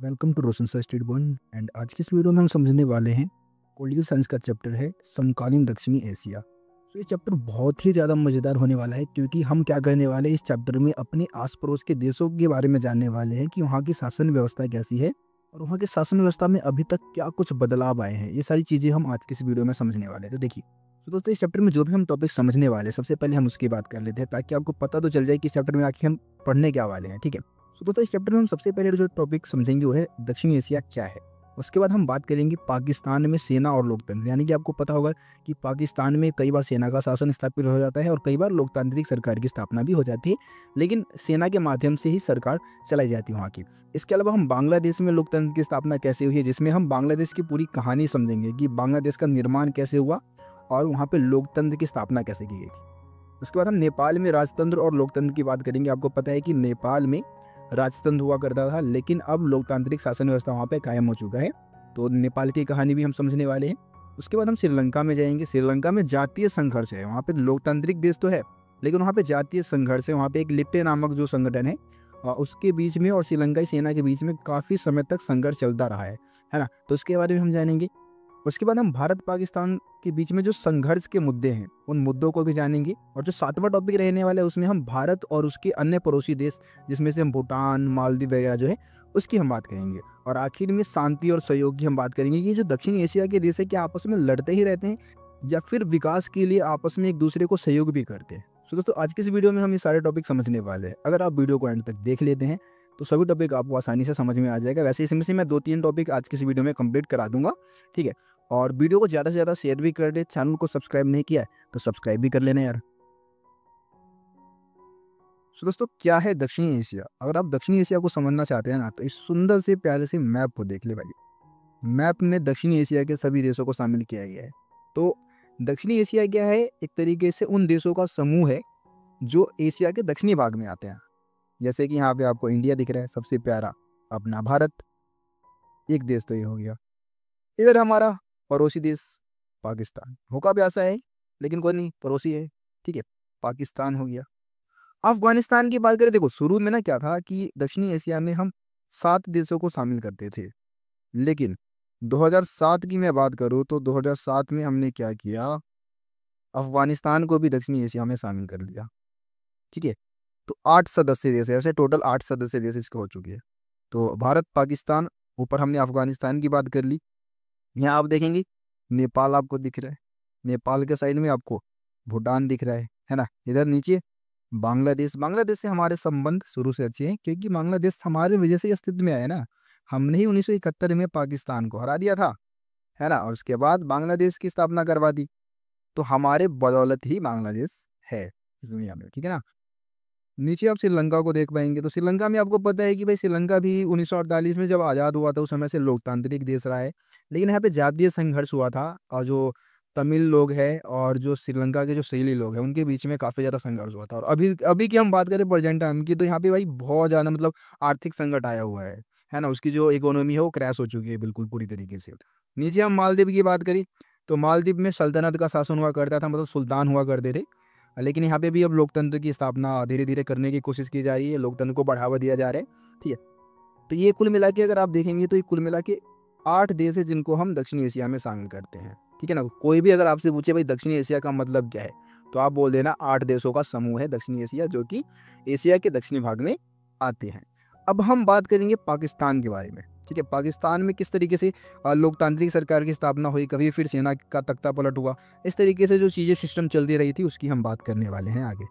Welcome to Roshan sir state one and आज की इस वीडियो में हम समझने वाले हैं पॉलिटिकल साइंस का चैप्टर है समकालीन दक्षिणी एशिया। तो ये चैप्टर बहुत ही ज़्यादा मज़ेदार होने वाला है क्योंकि हम क्या करने वाले हैं इस चैप्टर में अपने आस पड़ोस के देशों के बारे में जानने वाले हैं कि वहाँ की शासन व्यवस्था कैसी है और वहाँ की शासन व्यवस्था में अभी तक क्या कुछ बदलाव आए हैं। ये सारी चीज़ें हम आज की इस वीडियो में समझने वाले हैं। तो देखिए, तो दोस्तों इस चैप्टर में जो भी हम टॉपिक समझने वाले हैं सबसे पहले हम उसकी बात कर लेते हैं ताकि आपको पता तो चल जाए कि इस चैप्टर में आखिर हम पढ़ने क्या वाले हैं। ठीक है, तो दोस्तों इस चैप्टर में हम सबसे पहले जो टॉपिक समझेंगे वो है दक्षिणी एशिया क्या है। उसके बाद हम बात करेंगे पाकिस्तान में सेना और लोकतंत्र, यानी कि आपको पता होगा कि पाकिस्तान में कई बार सेना का शासन स्थापित हो जाता है और कई बार लोकतांत्रिक सरकार की स्थापना भी हो जाती है, लेकिन सेना के माध्यम से ही सरकार चलाई जाती है वहाँ की। इसके अलावा हम बांग्लादेश में लोकतंत्र की स्थापना कैसे हुई है, जिसमें हम बांग्लादेश की पूरी कहानी समझेंगे कि बांग्लादेश का निर्माण कैसे हुआ और वहाँ पर लोकतंत्र की स्थापना कैसे की गई थी। उसके बाद हम नेपाल में राजतंत्र और लोकतंत्र की बात करेंगे। आपको पता है कि नेपाल में राजतंत्र हुआ करता था, लेकिन अब लोकतांत्रिक शासन व्यवस्था वहाँ पे कायम हो चुका है, तो नेपाल की कहानी भी हम समझने वाले हैं। उसके बाद हम श्रीलंका में जाएंगे। श्रीलंका में जातीय संघर्ष है, वहाँ पे लोकतांत्रिक देश तो है लेकिन वहाँ पे जातीय संघर्ष है। वहाँ पे एक लिप्टे नामक जो संगठन है उसके बीच में और श्रीलंकाई सेना के बीच में काफ़ी समय तक संघर्ष चलता रहा है ना, तो उसके बारे में हम जानेंगे। उसके बाद हम भारत पाकिस्तान के बीच में जो संघर्ष के मुद्दे हैं उन मुद्दों को भी जानेंगे। और जो सातवां टॉपिक रहने वाला है उसमें हम भारत और उसके अन्य पड़ोसी देश जिसमें से हम भूटान, मालदीव वगैरह जो है उसकी हम बात करेंगे। और आखिर में शांति और सहयोग की हम बात करेंगे कि जो दक्षिण एशिया के देश है क्या आपस में लड़ते ही रहते हैं या फिर विकास के लिए आपस में एक दूसरे को सहयोग भी करते हैं। तो दोस्तों आज की इस वीडियो में हम ये सारे टॉपिक समझने वाले हैं। अगर आप वीडियो को एंड तक देख लेते हैं तो सभी टॉपिक आपको आसानी से समझ में आ जाएगा। वैसे इसमें से मैं 2-3 टॉपिक आज की इस वीडियो में कंप्लीट करा दूंगा। ठीक है, और वीडियो को ज़्यादा से ज़्यादा शेयर भी कर दे। चैनल को सब्सक्राइब नहीं किया है तो सब्सक्राइब भी कर लेना यार। तो दोस्तों क्या है दक्षिणी एशिया? अगर आप दक्षिणी एशिया को समझना चाहते हैं ना तो इस सुंदर से प्यारे से मैप को देख ले भाई। मैप में दक्षिणी एशिया के सभी देशों को शामिल किया गया है। तो दक्षिणी एशिया क्या है? एक तरीके से उन देशों का समूह है जो एशिया के दक्षिणी भाग में आते हैं। जैसे कि यहाँ पे आपको इंडिया दिख रहा है सबसे प्यारा, अपना भारत, एक देश तो ये हो गया। इधर हमारा पड़ोसी देश पाकिस्तान, होगा भी ऐसा है लेकिन कोई नहीं, पड़ोसी है। ठीक है, पाकिस्तान हो गया। अफगानिस्तान की बात करें, देखो शुरू में ना क्या था कि दक्षिणी एशिया में हम 7 देशों को शामिल करते थे, लेकिन 2007 की मैं बात करूँ तो 2007 में हमने क्या किया, अफगानिस्तान को भी दक्षिणी एशिया में शामिल कर लिया। ठीक है, तो 8 सदस्य देश है, ऐसे टोटल 8 सदस्य देश इसके हो चुके हैं। तो भारत, पाकिस्तान, ऊपर हमने अफगानिस्तान की बात कर ली। यहाँ आप देखेंगे नेपाल आपको दिख रहा है, नेपाल के साइड में आपको भूटान दिख रहा है ना। इधर नीचे बांग्लादेश, बांग्लादेश से हमारे संबंध शुरू से अच्छे हैं क्योंकि बांग्लादेश हमारे वजह से अस्तित्व में आया ना। हमने ही 1971 में पाकिस्तान को हरा दिया था, है ना, और उसके बाद बांग्लादेश की स्थापना करवा दी, तो हमारे बदौलत ही बांग्लादेश है इस दुनिया में। ठीक है ना। नीचे आप श्रीलंका को देख पाएंगे, तो श्रीलंका में आपको पता है कि भाई श्रीलंका भी 1948 में जब आज़ाद हुआ था उस समय से लोकतांत्रिक देश रहा है, लेकिन यहाँ पे जातीय संघर्ष हुआ था और जो तमिल लोग हैं और जो श्रीलंका के जो सैली लोग हैं उनके बीच में काफ़ी ज़्यादा संघर्ष हुआ था। और अभी अभी की हम बात करें प्रेजेंट टाइम की, तो यहाँ पे भाई बहुत ज़्यादा मतलब आर्थिक संकट आया हुआ है ना। उसकी जो इकोनॉमी है वो क्रैश हो चुकी है बिल्कुल पूरी तरीके से। नीचे हम मालदीव की बात करें तो मालदीव में सल्तनत का शासन हुआ करता था, मतलब सुल्तान हुआ करते थे, लेकिन यहाँ पे भी अब लोकतंत्र की स्थापना धीरे धीरे करने की कोशिश की जा रही है, लोकतंत्र को बढ़ावा दिया जा रहा है। ठीक है, तो ये कुल मिला के अगर आप देखेंगे तो ये कुल मिला के 8 देश है जिनको हम दक्षिणी एशिया में शामिल करते हैं। ठीक है ना। कोई भी अगर आपसे पूछे भाई दक्षिणी एशिया का मतलब क्या है, तो आप बोल देना 8 देशों का समूह है दक्षिणी एशिया, जो कि एशिया के दक्षिणी भाग में आते हैं। अब हम बात करेंगे पाकिस्तान के बारे में। ठीक है, पाकिस्तान में किस तरीके से लोकतांत्रिक सरकार की स्थापना हुई, कभी फिर सेना का तख्ता पलट हुआ, इस तरीके से जो चीज़ें सिस्टम चलती रही थी उसकी हम बात करने वाले हैं आगे।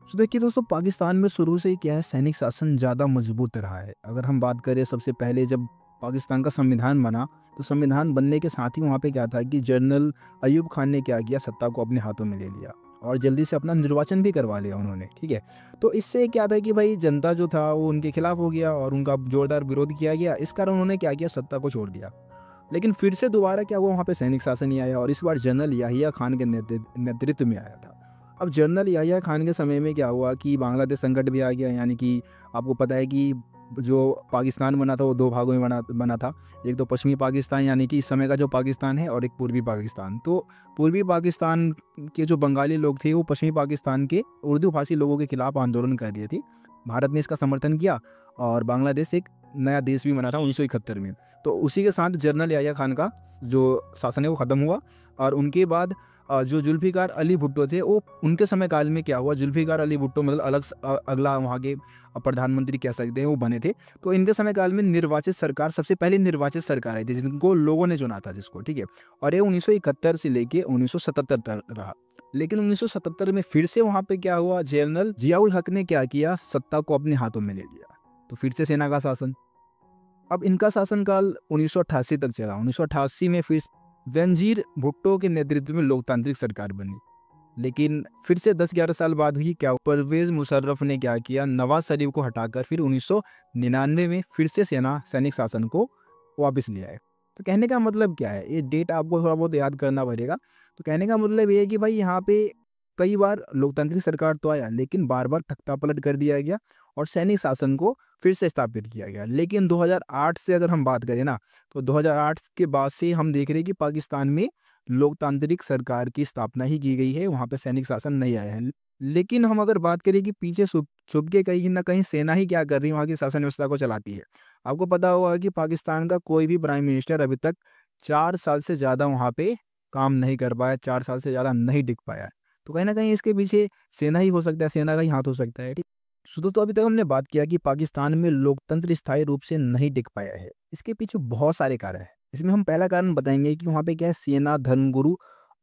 तो देखिए दोस्तों, पाकिस्तान में शुरू से ही क्या है, सैनिक शासन ज़्यादा मजबूत रहा है। अगर हम बात करें सबसे पहले जब पाकिस्तान का संविधान बना, तो संविधान बनने के साथ ही वहाँ पे क्या था कि जनरल अयूब खान ने क्या किया, सत्ता को अपने हाथों में ले लिया और जल्दी से अपना निर्वाचन भी करवा लिया उन्होंने। ठीक है, तो इससे क्या था कि भाई जनता जो था वो उनके खिलाफ हो गया और उनका जोरदार विरोध किया गया। इस कारण उन्होंने क्या किया, सत्ता को छोड़ दिया। लेकिन फिर से दोबारा क्या हुआ, वहाँ पे सैनिक शासन ही आया और इस बार जनरल याहिया खान के नेतृत्व में आया था। अब जनरल याहिया खान के समय में क्या हुआ कि बांग्लादेश संकट भी आ गया, यानी कि आपको पता है कि जो पाकिस्तान बना था वो 2 भागों में बना था। एक तो पश्चिमी पाकिस्तान यानी कि इस समय का जो पाकिस्तान है, और एक पूर्वी पाकिस्तान। तो पूर्वी पाकिस्तान के जो बंगाली लोग थे वो पश्चिमी पाकिस्तान के उर्दू भाषी लोगों के खिलाफ आंदोलन कर दिए थे। भारत ने इसका समर्थन किया और बांग्लादेश एक नया देश भी बना था 1971 में। तो उसी के साथ जनरल याह्या खान का जो शासन है वो ख़त्म हुआ और उनके बाद जो जुल्फ़िकार अली भुट्टो थे वो उनके समय काल में क्या हुआ, जुल्फ़िकार अली भुट्टो मतलब अगला वहाँ के प्रधानमंत्री कह सकते हैं वो बने थे। तो इनके समय काल में निर्वाचित सरकार, सबसे पहले निर्वाचित सरकार आई थी जिनको लोगों ने चुना था जिसको, ठीक है। और ये 1971 से लेके 1977 तक रहा। लेकिन 1977 में फिर से वहाँ पे क्या हुआ, जनरल ज़िया-उल हक ने क्या किया, सत्ता को अपने हाथों में ले लिया। तो फिर से सेना का शासन। अब इनका शासनकाल 1988 तक चला। 1988 में फिर बेनज़ीर भुट्टो के नेतृत्व में लोकतांत्रिक सरकार बनी। लेकिन फिर से 10-11 साल बाद ही क्या, परवेज़ मुशर्रफ ने क्या किया, नवाज़ शरीफ को हटाकर फिर 1999 में फिर से सैनिक शासन को वापस ले आए। तो कहने का मतलब क्या है, ये डेट आपको थोड़ा बहुत याद करना पड़ेगा। तो कहने का मतलब ये है कि भाई यहाँ पे कई बार लोकतांत्रिक सरकार तो आया लेकिन बार-बार तख्तापलट कर दिया गया और सैनिक शासन को फिर से स्थापित किया गया। लेकिन 2008 से अगर हम बात करें ना, तो 2008 के बाद से हम देख रहे हैं कि पाकिस्तान में लोकतांत्रिक सरकार की स्थापना ही की गई है, वहाँ पे सैनिक शासन नहीं आया है। लेकिन हम अगर बात करें कि पीछे छुप के कहीं न कहीं सेना ही क्या कर रही है, वहाँ की शासन व्यवस्था को चलाती है। आपको पता होगा कि पाकिस्तान का कोई भी प्राइम मिनिस्टर अभी तक 4 साल से ज़्यादा वहाँ पे काम नहीं कर पाया, 4 साल से ज़्यादा नहीं टिक पाया। तो कहीं न कहीं इसके पीछे सेना ही हो सकता है, सेना का ही हाथ हो सकता है, ठीक। सो दोस्तों अभी तक हमने बात किया कि पाकिस्तान में लोकतंत्र स्थायी रूप से नहीं टिक पाया है। इसके पीछे बहुत सारे कारण हैं। इसमें हम पहला कारण बताएँगे कि वहाँ पे क्या है, सेना, धर्मगुरु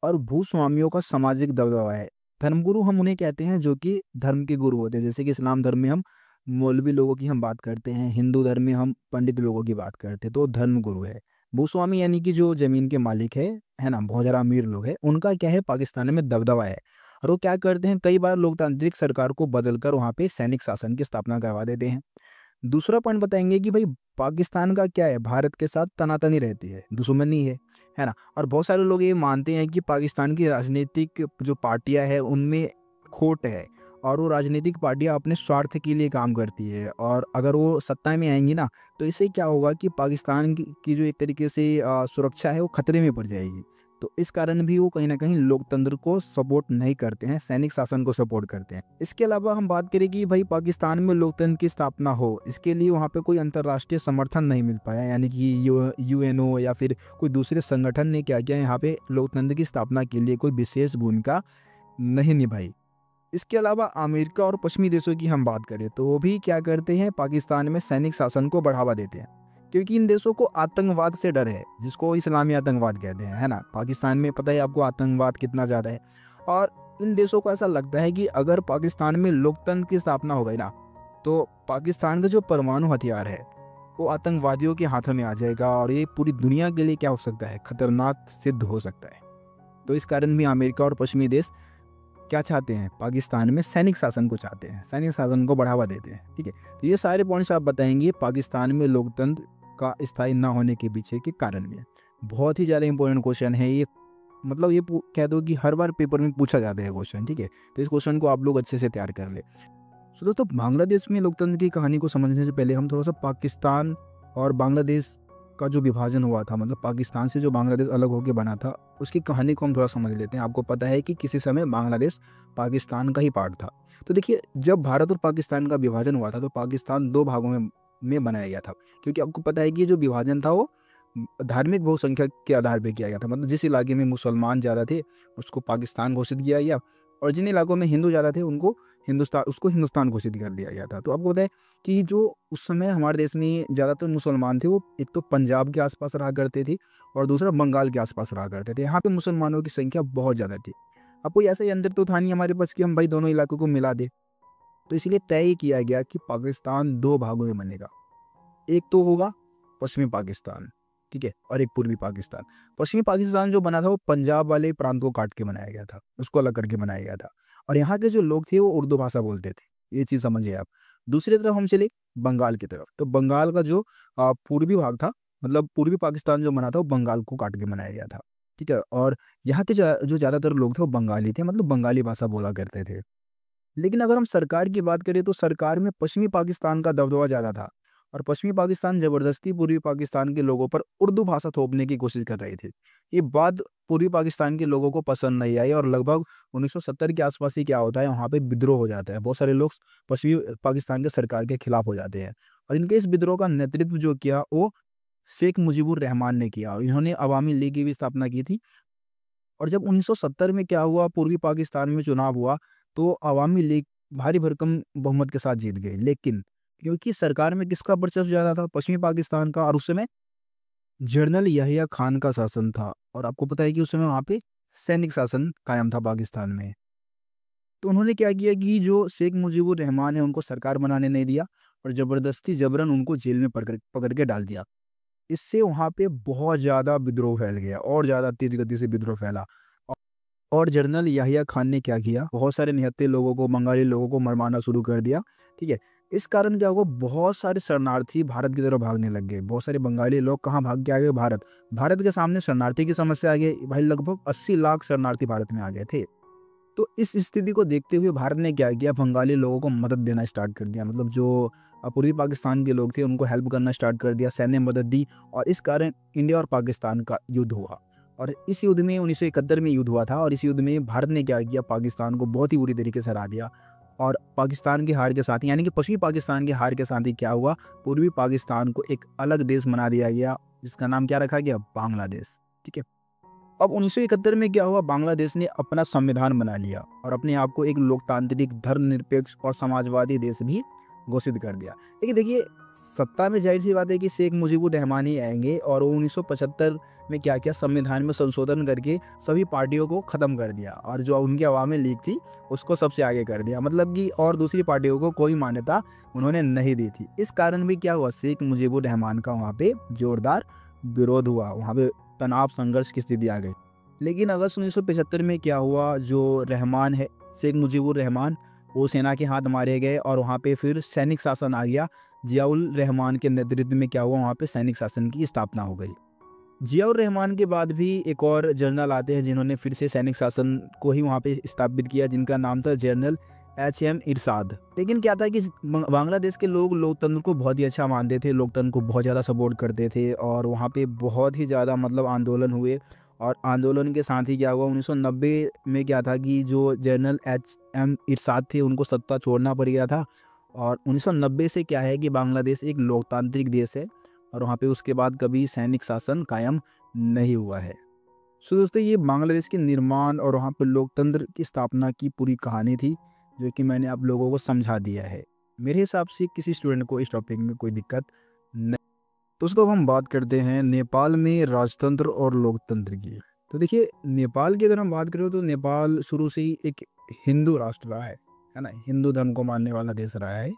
और भूस्वामियों का सामाजिक दबदबा है। धर्मगुरु हम उन्हें कहते हैं जो कि धर्म के गुरु होते हैं। जैसे कि इस्लाम धर्म में हम मौलवी लोगों की हम बात करते हैं, हिंदू धर्म में हम पंडित लोगों की बात करते हैं, तो धर्मगुरु है। भूस्वामी यानी कि जो ज़मीन के मालिक है ना? बहुत ज़्यादा अमीर लोग हैं, उनका क्या है, पाकिस्तान में दबदबा है। और वो क्या करते हैं, कई बार लोकतांत्रिक सरकार को बदलकर वहाँ पे सैनिक शासन की स्थापना करवा देते हैं। दूसरा पॉइंट बताएँगे कि भई पाकिस्तान का क्या है, भारत के साथ तनातनी रहती है, दुश्मनी है ना? और बहुत सारे लोग ये मानते हैं कि पाकिस्तान की राजनीतिक जो पार्टियाँ हैं उनमें खोट है और वो राजनीतिक पार्टियाँ अपने स्वार्थ के लिए काम करती है और अगर वो सत्ता में आएँगी ना, तो इससे क्या होगा कि पाकिस्तान की जो एक तरीके से सुरक्षा है वो खतरे में पड़ जाएगी। तो इस कारण भी वो कहीं न कहीं लोकतंत्र को सपोर्ट नहीं करते हैं, सैनिक शासन को सपोर्ट करते हैं। इसके अलावा हम बात करें कि भाई पाकिस्तान में लोकतंत्र की स्थापना हो, इसके लिए वहाँ पे कोई अंतर्राष्ट्रीय समर्थन नहीं मिल पाया, यानी कि यूएनओ या फिर कोई दूसरे संगठन ने क्या किया, यहाँ पे लोकतंत्र की स्थापना के लिए कोई विशेष भूमिका नहीं निभाई। इसके अलावा अमेरिका और पश्चिमी देशों की हम बात करें तो वो भी क्या करते हैं, पाकिस्तान में सैनिक शासन को बढ़ावा देते हैं। क्योंकि इन देशों को आतंकवाद से डर है, जिसको इस्लामी आतंकवाद कहते हैं, है ना? पाकिस्तान में पता है आपको आतंकवाद कितना ज़्यादा है और इन देशों को ऐसा लगता है कि अगर पाकिस्तान में लोकतंत्र की स्थापना हो गई ना, तो पाकिस्तान का जो परमाणु हथियार है, वो आतंकवादियों के हाथों में आ जाएगा और ये पूरी दुनिया के लिए क्या हो सकता है, खतरनाक सिद्ध हो सकता है। तो इस कारण भी अमेरिका और पश्चिमी देश क्या चाहते हैं, पाकिस्तान में सैनिक शासन को चाहते हैं, सैनिक शासन को बढ़ावा देते हैं, ठीक है। तो ये सारे पॉइंट्स आप बताएंगे पाकिस्तान में लोकतंत्र का स्थायी ना होने के पीछे के कारण भी है। बहुत ही ज़्यादा इंपॉर्टेंट क्वेश्चन है ये, मतलब ये कह दो कि हर बार पेपर में पूछा जाता है क्वेश्चन, ठीक है। तो इस क्वेश्चन को आप लोग अच्छे से तैयार कर ले। सो दोस्तों बांग्लादेश में लोकतंत्र की कहानी को समझने से पहले हम थोड़ा सा पाकिस्तान और बांग्लादेश का जो विभाजन हुआ था, मतलब पाकिस्तान से जो बांग्लादेश अलग होकर बना था, उसकी कहानी को हम थोड़ा समझ लेते हैं। आपको पता है कि किसी समय बांग्लादेश पाकिस्तान का ही पार्ट था। तो देखिए, जब भारत और पाकिस्तान का विभाजन हुआ था तो पाकिस्तान 2 भागों में बनाया गया था। क्योंकि आपको पता है कि ये जो विभाजन था वो धार्मिक बहुसंख्यक के आधार पे किया गया था। मतलब जिस इलाके में मुसलमान ज़्यादा थे उसको पाकिस्तान घोषित किया गया और जिन इलाकों में हिंदू ज़्यादा थे उसको हिंदुस्तान घोषित कर दिया गया था। तो आपको पता है कि जो उस समय हमारे देश में ज़्यादातर मुसलमान थे वो एक तो पंजाब के आसपास रहा करते थे और दूसरा बंगाल के आसपास रहा करते थे। यहाँ पे मुसलमानों की संख्या बहुत ज़्यादा थी। अब कोई ऐसा यंत्र तो था नहीं हमारे पास कि हम भाई दोनों इलाकों को मिला दें। तो इसलिए तय किया गया कि पाकिस्तान 2 भागों में बनेगा। एक तो होगा पश्चिमी पाकिस्तान, ठीक है, और एक पूर्वी पाकिस्तान। पश्चिमी पाकिस्तान जो बना था वो पंजाब वाले प्रांत को काट के बनाया गया था, उसको अलग करके बनाया गया था और यहाँ के जो लोग थे वो उर्दू भाषा बोलते थे। ये चीज़ समझिए आप। दूसरी तरफ हम चले बंगाल की तरफ, तो बंगाल का जो पूर्वी भाग था, मतलब पूर्वी पाकिस्तान जो बना था वो बंगाल को काट के बनाया गया था, ठीक है। और यहाँ के जो ज़्यादातर लोग थे वो बंगाली थे, मतलब बंगाली भाषा बोला करते थे। लेकिन अगर हम सरकार की बात करें तो सरकार में पश्चिमी पाकिस्तान का दबदबा ज़्यादा था और पश्चिमी पाकिस्तान ज़बरदस्ती पूर्वी पाकिस्तान के लोगों पर उर्दू भाषा थोपने की कोशिश कर रहे थे। ये बात पूर्वी पाकिस्तान के लोगों को पसंद नहीं आई और लगभग 1970 के आसपास ही क्या होता है, वहाँ पे विद्रोह हो जाता है। बहुत सारे लोग पश्चिमी पाकिस्तान के सरकार के खिलाफ हो जाते हैं और इनके इस विद्रोह का नेतृत्व जो किया वो शेख मुजीबुर रहमान ने किया और इन्होंने अवामी लीग की भी स्थापना की थी। और जब 1970 में क्या हुआ, पूर्वी पाकिस्तान में चुनाव हुआ, तो अवामी लीग भारी भरकम बहुमत के साथ जीत गई। लेकिन क्योंकि सरकार में किसका वर्चस्व ज़्यादा था? पश्चिमी पाकिस्तान का। और उस समय जनरल याहिया खान का शासन था और आपको पता है कि उस समय वहाँ पे सैनिक शासन कायम था पाकिस्तान में। तो उन्होंने क्या किया कि जो शेख मुजीबुर रहमान है उनको सरकार बनाने नहीं दिया और ज़बरदस्ती जबरन उनको जेल में पकड़ पकड़ के डाल दिया। इससे वहाँ पे बहुत ज़्यादा विद्रोह फैल गया और ज़्यादा तेज़ गति से विद्रोह फैला। औ और जनरल याहिया खान ने क्या किया, बहुत सारे निहत्थे लोगों को, बंगाली लोगों को मरवाना शुरू कर दिया, ठीक है? इस कारण क्या हुआ, बहुत सारे शरणार्थी भारत की तरफ भागने लग गए। बहुत सारे बंगाली लोग कहाँ भाग के आ गए? भारत। भारत के सामने शरणार्थी की समस्या आ गई। भाई लगभग 80 लाख शरणार्थी भारत में आ गए थे। तो इस स्थिति को देखते हुए भारत ने क्या किया, बंगाली लोगों को मदद देना स्टार्ट कर दिया। मतलब जो पूर्वी पाकिस्तान के लोग थे उनको हेल्प करना स्टार्ट कर दिया, सैन्य मदद दी और इस कारण इंडिया और पाकिस्तान का युद्ध हुआ। और इस युद्ध में 1971 में युद्ध हुआ था और इस युद्ध में भारत ने क्या किया, पाकिस्तान को बहुत ही बुरी तरीके से हरा दिया। और पाकिस्तान की हार के साथ ही, यानी कि पश्चिमी पाकिस्तान की हार के साथ ही क्या हुआ, पूर्वी पाकिस्तान को एक अलग देश बना दिया गया जिसका नाम क्या रखा गया? बांग्लादेश। ठीक है। अब 1971 में क्या हुआ, बांग्लादेश ने अपना संविधान बना लिया और अपने आप को एक लोकतांत्रिक, धर्मनिरपेक्ष और समाजवादी देश भी घोषित कर दिया। लेकिन देखिए, सत्ता में जाहिर सी बात है कि शेख मुजीबुर रहमान ही आएंगे और वो 1975 में क्या किया, संविधान में संशोधन करके सभी पार्टियों को ख़त्म कर दिया और जो उनकी अवामी लीग थी उसको सबसे आगे कर दिया। मतलब कि और दूसरी पार्टियों को कोई मान्यता उन्होंने नहीं दी थी। इस कारण भी क्या हुआ, शेख मुजीबुर रहमान का वहाँ पे जोरदार विरोध हुआ, वहाँ पे तनाव संघर्ष की स्थिति आ गई। लेकिन अगस्त 1975 में क्या हुआ, जो रहमान है, शेख मुजीबुर रहमान, वो सेना के हाथ मारे गए और वहाँ पे फिर सैनिक शासन आ गया। जियाउल रहमान के नेतृत्व में क्या हुआ, वहाँ पे सैनिक शासन की स्थापना हो गई। जियाउर रहमान के बाद भी एक और जनरल आते हैं जिन्होंने फिर से सैनिक शासन को ही वहाँ पे स्थापित किया, जिनका नाम था जनरल एच.एम. इरशाद। लेकिन क्या था कि बांग्लादेश के लोग लोकतंत्र को बहुत ही अच्छा मानते थे, लोकतंत्र को बहुत ज़्यादा सपोर्ट करते थे और वहाँ पे बहुत ही ज़्यादा मतलब आंदोलन हुए। और आंदोलन के साथ ही क्या हुआ, 1990 में क्या था कि जो जनरल एच.एम. इरशाद थे उनको सत्ता छोड़ना पड़ गया था। और 1990 से क्या है कि बांग्लादेश एक लोकतांत्रिक देश है और वहाँ पे उसके बाद कभी सैनिक शासन कायम नहीं हुआ है। सो दोस्तों, ये बांग्लादेश के निर्माण और वहाँ पर लोकतंत्र की स्थापना की पूरी कहानी थी, जो कि मैंने आप लोगों को समझा दिया है। मेरे हिसाब से किसी स्टूडेंट को इस टॉपिक में कोई दिक्कत नहीं। दोस्तों, अब हम बात करते हैं नेपाल में राजतंत्र और लोकतंत्र की। तो देखिए, नेपाल की अगर हम बात करें तो नेपाल शुरू से ही एक हिंदू राष्ट्र रहा है ना, हिंदू धर्म को मानने वाला देश रहा है।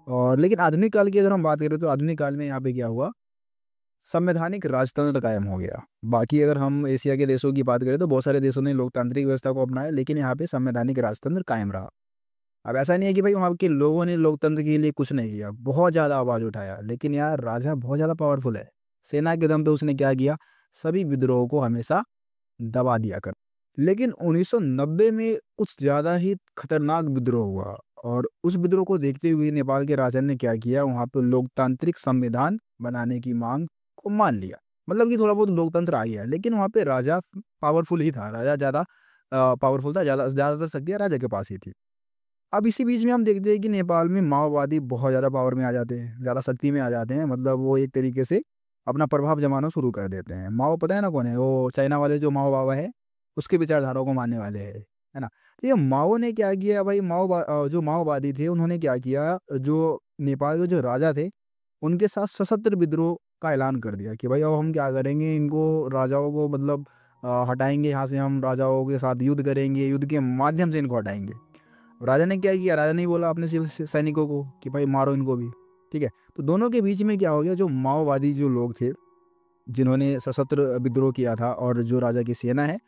और लेकिन आधुनिक काल की अगर हम बात करें तो आधुनिक काल में यहाँ पे क्या हुआ, संवैधानिक राजतंत्र कायम हो गया। बाकी अगर हम एशिया के देशों की बात करें तो बहुत सारे देशों ने लोकतांत्रिक व्यवस्था को अपनाया, लेकिन यहाँ पे संवैधानिक राजतंत्र कायम रहा। अब ऐसा नहीं है कि भाई वहाँ के लोगों ने लोकतंत्र के लिए कुछ नहीं किया, बहुत ज़्यादा आवाज़ उठाया, लेकिन यार राजा बहुत ज़्यादा पावरफुल है। सेना के दम पे उसने क्या किया, सभी विद्रोहों को हमेशा दबा दिया कर। लेकिन 1990 में कुछ ज़्यादा ही खतरनाक विद्रोह हुआ और उस विद्रोह को देखते हुए नेपाल के राजा ने क्या किया, वहाँ पे लोकतांत्रिक संविधान बनाने की मांग को मान लिया। मतलब कि थोड़ा बहुत लोकतंत्र आ गया, लेकिन वहाँ पे राजा पावरफुल ही था, राजा ज़्यादा पावरफुल था, ज़्यादातर शक्तियाँ राजा के पास ही थी। अब इसी बीच में हम देखते हैं कि नेपाल में माओवादी बहुत ज़्यादा पावर में आ जाते हैं, ज़्यादा शक्ति में आ जाते हैं। मतलब वो एक तरीके से अपना प्रभाव जमाना शुरू कर देते हैं। माओ पता है ना कौन है? वो चाइना वाले जो माओ बाबा है, उसके विचारधाराओं को मानने वाले हैं, है ना? तो ये माओ ने क्या किया भाई, जो माओवादी थे उन्होंने क्या किया, जो नेपाल के जो राजा थे उनके साथ सशस्त्र विद्रोह का ऐलान कर दिया कि भाई अब हम क्या करेंगे, इनको राजाओं को मतलब हटाएंगे यहाँ से, हम राजाओं के साथ युद्ध करेंगे, युद्ध के माध्यम से इनको हटाएंगे। राजा ने क्या किया, राजा ने बोला अपने सैनिकों को कि भाई मारो इनको भी, ठीक है। तो दोनों के बीच में क्या हो गया, जो माओवादी जो लोग थे जिन्होंने सशस्त्र विद्रोह किया था और जो राजा की सेना है,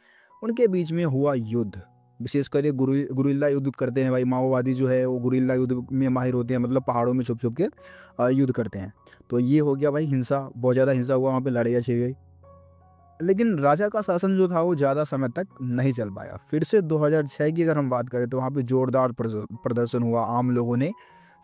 उनके बीच में हुआ युद्ध। विशेषकर ये गुरिल्ला युद्ध करते हैं भाई, माओवादी जो है वो गुरिल्ला युद्ध में माहिर होते हैं, मतलब पहाड़ों में छुप छुप के युद्ध करते हैं। तो ये हो गया भाई हिंसा, बहुत ज़्यादा हिंसा हुआ, वहाँ पे लड़ाइयाँ छिड़ गई। लेकिन राजा का शासन जो था वो ज़्यादा समय तक नहीं चल पाया। फिर से 2006 की अगर हम बात करें तो वहाँ पे जोरदार प्रदर्शन हुआ, आम लोगों ने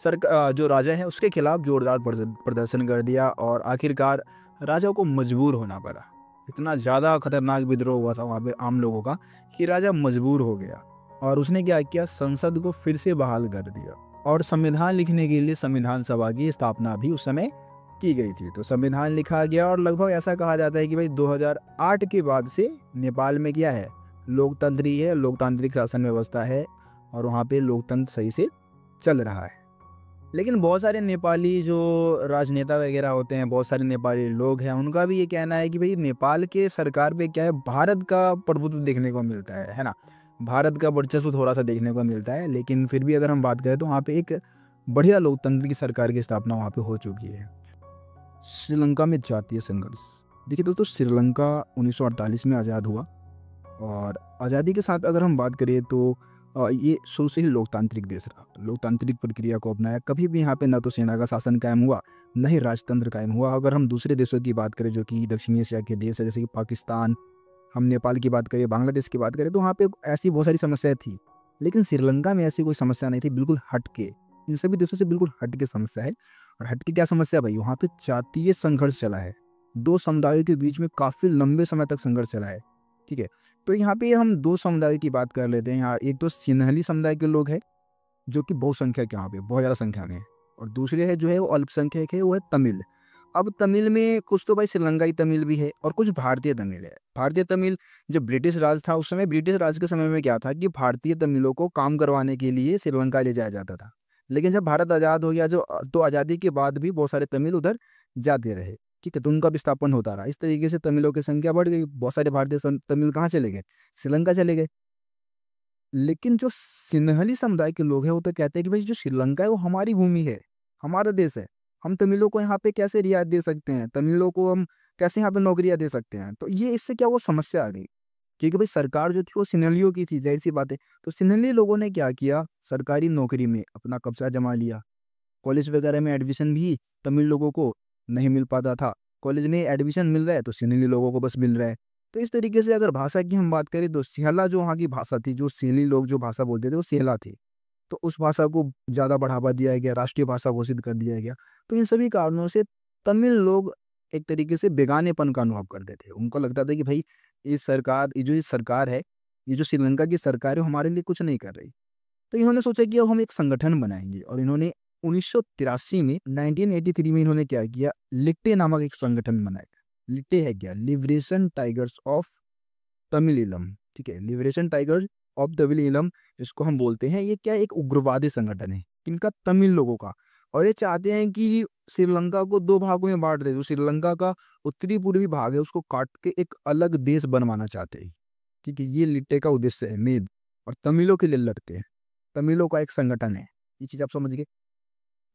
जो राजा है उसके खिलाफ जोरदार प्रदर्शन कर दिया और आखिरकार राजा को मजबूर होना पड़ा। इतना ज़्यादा खतरनाक विद्रोह हुआ था वहाँ पे आम लोगों का कि राजा मजबूर हो गया और उसने क्या किया, संसद को फिर से बहाल कर दिया और संविधान लिखने के लिए संविधान सभा की स्थापना भी उस समय की गई थी। तो संविधान लिखा गया और लगभग ऐसा कहा जाता है कि भाई 2008 के बाद से नेपाल में क्या है, लोकतंत्र ही है, लोकतांत्रिक शासन व्यवस्था है और वहाँ पे लोकतंत्र सही से चल रहा है। लेकिन बहुत सारे नेपाली जो राजनेता वगैरह होते हैं, बहुत सारे नेपाली लोग हैं, उनका भी ये कहना है कि भाई नेपाल के सरकार पे क्या है, भारत का प्रभुत्व देखने को मिलता है ना, भारत का वर्चस्व थोड़ा सा देखने को मिलता है। लेकिन फिर भी अगर हम बात करें तो वहाँ पे एक बढ़िया लोकतंत्र की सरकार की स्थापना वहाँ पे हो चुकी है। श्रीलंका में जातीय संघर्ष, देखिए दोस्तों, श्रीलंका 1948 में आज़ाद हुआ और आज़ादी के साथ अगर हम बात करें तो ये शुरू से ही लोकतांत्रिक देश रहा, लोकतांत्रिक प्रक्रिया को अपनाया। कभी भी यहाँ पे ना तो सेना का शासन कायम हुआ, न ही राजतंत्र कायम हुआ। अगर हम दूसरे देशों की बात करें जो कि दक्षिण एशिया के देश है, जैसे कि पाकिस्तान, हम नेपाल की बात करें, बांग्लादेश की बात करें, तो वहाँ पे ऐसी बहुत सारी समस्याएं थी। लेकिन श्रीलंका में ऐसी कोई समस्या नहीं थी, बिल्कुल हट के, इन सभी देशों से बिल्कुल हट के समस्या है। और हट के क्या समस्या भाई, वहाँ पे जातीय संघर्ष चला है, दो समुदायों के बीच में काफ़ी लंबे समय तक संघर्ष चला है। ठीक है, तो यहाँ पे हम दो समुदायों की बात कर लेते हैं। यहाँ एक तो सिन्हली समुदाय के लोग हैं जो कि बहुसंख्यक यहाँ पे बहुत ज़्यादा संख्या में है, और दूसरे है जो है वो अल्पसंख्यक है, वो है तमिल। अब तमिल में कुछ तो भाई श्रीलंकाई तमिल भी है और कुछ भारतीय तमिल है। भारतीय तमिल, जब ब्रिटिश राज था उस समय, ब्रिटिश राज के समय में क्या था कि भारतीय तमिलों को काम करवाने के लिए श्रीलंका ले जाया जाता था। लेकिन जब भारत आज़ाद हो गया तो आज़ादी के बाद भी बहुत सारे तमिल उधर जाते रहे। ठीक है, तो उनका विस्थापन होता रहा। इस तरीके से तमिलों की संख्या बढ़ गई, बहुत सारे भारतीय तमिल कहाँ चले गए, श्रीलंका चले गए। लेकिन जो सिन्हली समुदाय के लोग हैं वो तो कहते हैं कि भाई जो श्रीलंका है वो हमारी भूमि है, हमारा देश है, हम तमिलों को यहाँ पे कैसे रियायत दे सकते हैं, तमिलों को हम कैसे यहाँ पे नौकरियाँ दे सकते हैं। तो ये इससे क्या वो समस्या आ गई, क्योंकि भाई सरकार जो थी वो सिन्हलियों की थी, जाहिर सी बात है। तो सिन्हली लोगों ने क्या किया, सरकारी नौकरी में अपना कब्जा जमा लिया। कॉलेज वगैरह में एडमिशन भी तमिल लोगों को नहीं मिल पाता था, कॉलेज में एडमिशन मिल रहा है तो सिन्हली लोगों को बस मिल रहा है। तो इस तरीके से अगर भाषा की हम बात करें तो सिहला जो वहाँ की भाषा थी, जो सिन्हली लोग जो भाषा बोलते थे वो सिहला थी, तो उस भाषा को ज़्यादा बढ़ावा दिया गया, राष्ट्रीय भाषा घोषित कर दिया गया। तो इन सभी कारणों से तमिल लोग एक तरीके से बेगानेपन का अनुभव करते थे। उनको लगता था कि भाई ये सरकार है, ये जो श्रीलंका की सरकार है वो हमारे लिए कुछ नहीं कर रही। तो इन्होंने सोचा कि अब हम एक संगठन बनाएंगे और इन्होंने 1983 में 1983 में इन्होंने क्या किया, लिट्टे नामक एक संगठन बनाया। लिट्टे है क्या, लिबरेशन टाइगर्स ऑफ तमिलिलम। ठीक है, लिबरेशन टाइगर्स ऑफ तमिलिलम इसको हम बोलते हैं। ये क्या, एक उग्रवादी संगठन है इनका, तमिल लोगों का। और ये चाहते हैं कि श्रीलंका को दो भागों में बांट दे। जो श्रीलंका का उत्तरी पूर्वी भाग है उसको काट के एक अलग देश बनवाना चाहते हैं। ठीक है, ये लिट्टे का उद्देश्य है मेन, और तमिलों के लिए लड़ते हैं, तमिलों का एक संगठन है। ये चीज आप समझ गए।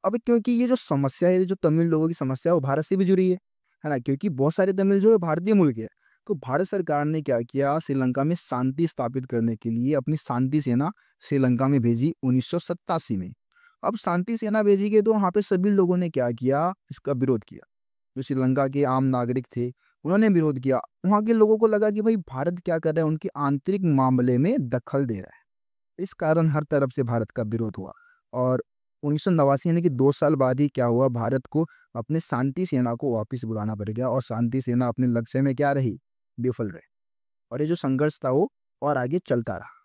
अब क्योंकि ये जो समस्या है, जो तमिल लोगों की समस्या है, वो भारत से भी जुड़ी है ना, क्योंकि बहुत सारे तमिल जो है भारतीय मूल के हैं। तो भारत सरकार ने क्या किया, श्रीलंका में शांति स्थापित करने के लिए अपनी शांति सेना श्रीलंका में भेजी 1987 में। अब शांति सेना भेजी गई तो वहाँ पे सभी लोगों ने क्या किया, इसका विरोध किया। जो श्रीलंका के आम नागरिक थे उन्होंने विरोध किया। वहाँ के लोगों को लगा कि भाई भारत क्या कर रहा है, उनके आंतरिक मामले में दखल दे रहा है। इस कारण हर तरफ से भारत का विरोध हुआ और 1989 यानी कि 2 साल बाद ही क्या हुआ, भारत को अपने शांति सेना को वापस बुलाना पड़ गया और शांति सेना अपने लक्ष्य में क्या रही, विफल रहे। और ये जो संघर्ष था वो और आगे चलता रहा।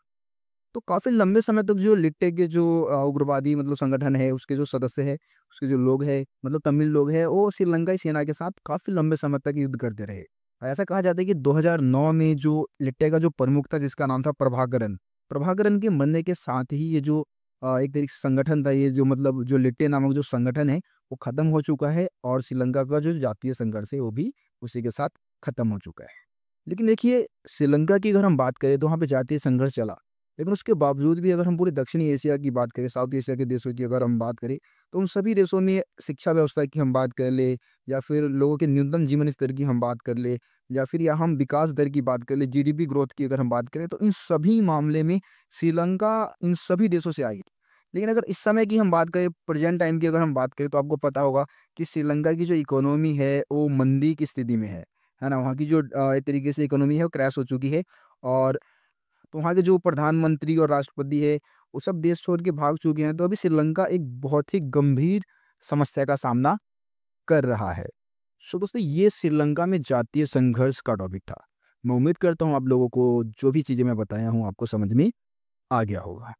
तो काफ़ी लंबे समय तक जो लिट्टे के जो उग्रवादी मतलब संगठन है, उसके जो सदस्य है, उसके जो लोग हैं, मतलब तमिल लोग हैं, वो श्रीलंकाई सेना के साथ काफ़ी लंबे समय तक युद्ध करते रहे। और ऐसा कहा जाता है कि 2009 में जो लिट्टे का जो प्रमुख था जिसका नाम था प्रभाकरन, प्रभाकरन के मरने के साथ ही ये जो एक तरीके से संगठन था, ये जो मतलब जो लिट्टे नामक जो संगठन है वो खत्म हो चुका है और श्रीलंका का जो जातीय संघर्ष है वो भी उसी के साथ खत्म हो चुका है। लेकिन देखिए, श्रीलंका की अगर हम बात करें तो वहाँ पे जातीय संघर्ष चला, लेकिन उसके बावजूद भी अगर हम पूरे दक्षिणी एशिया की बात करें, साउथ एशिया के देशों की अगर हम बात करें, तो उन सभी देशों में शिक्षा व्यवस्था की हम बात कर ले, या फिर लोगों के न्यूनतम जीवन स्तर की हम बात कर ले, या फिर या हम विकास दर की बात कर ले, जीडीपी ग्रोथ की अगर हम बात करें, तो इन सभी मामले में श्रीलंका इन सभी देशों से आई। लेकिन अगर इस समय की हम बात करें, प्रेजेंट टाइम की अगर हम बात करें, तो आपको पता होगा कि श्रीलंका की जो इकोनॉमी है वो मंदी की स्थिति में है ना। वहाँ की जो एक तरीके से इकोनॉमी है वो क्रैश हो चुकी है। और तो वहाँ के जो प्रधानमंत्री और राष्ट्रपति है वो सब देश छोड़ के भाग चुके हैं। तो अभी श्रीलंका एक बहुत ही गंभीर समस्या का सामना कर रहा है। सो दोस्तों, ये श्रीलंका में जातीय संघर्ष का टॉपिक था। मैं उम्मीद करता हूँ आप लोगों को जो भी चीज़ें मैं बताया हूँ आपको समझ में आ गया होगा।